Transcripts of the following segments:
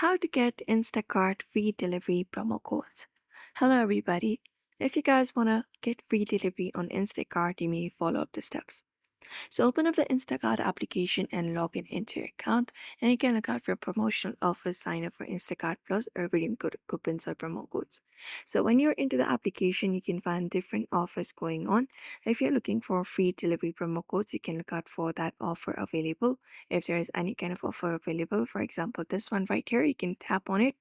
How to get Instacart free delivery promo codes. Hello, everybody. If you guys want to get free delivery on Instacart, you may follow up the steps. So open up the Instacart application and log in into your account, and you can look out for promotional offers, sign up for Instacart Plus, or redeem coupons or promo codes. So when you're into the application, you can find different offers going on. If you're looking for free delivery promo codes, you can look out for that offer available. If there is any kind of offer available, for example, this one right here, you can tap on it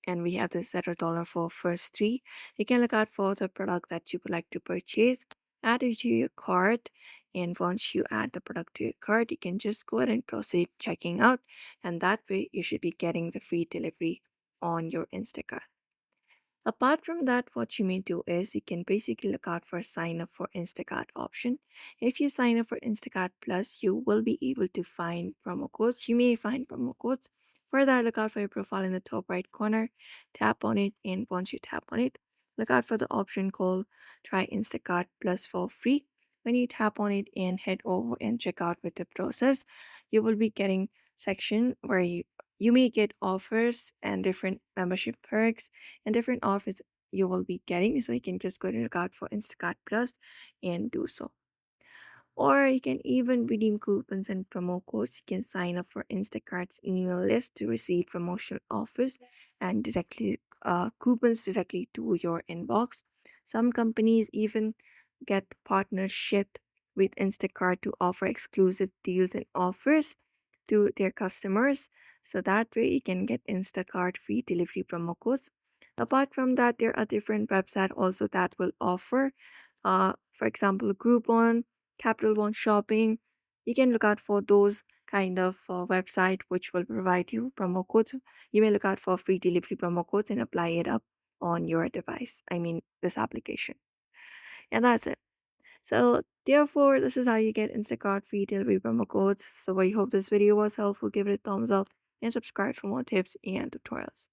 and we have the $0 for first three. You can look out for the product that you would like to purchase, add it to your cart, and once you add the product to your cart, you can just go ahead and proceed checking out, and that way you should be getting the free delivery on your Instacart. Apart from that, what you may do is you can basically look out for sign up for Instacart option. If you sign up for Instacart Plus, you will be able to find promo codes. You may find promo codes. For that, look out for your profile in the top right corner. Tap on it, and once you tap on it, look out for the option called Try Instacart Plus for free. When you tap on it and head over and check out with the process, you will be getting section where you may get offers and different membership perks and different offers you will be getting. So you can just go and look out for Instacart Plus and do so. Or you can even redeem coupons and promo codes. You can sign up for Instacart's email list to receive promotional offers and directly coupons directly to your inbox. Some companies even get partnership with Instacart to offer exclusive deals and offers to their customers. So that way you can get Instacart free delivery promo codes. Apart from that, there are different websites also that will offer, for example, Groupon, Capital One Shopping. You can look out for those kind of website which will provide you promo codes. You may look out for free delivery promo codes and apply it up on your device. I mean this application. And that's it. So therefore, this is how you get Instacart free delivery promo codes. So I hope this video was helpful. Give it a thumbs up and subscribe for more tips and tutorials.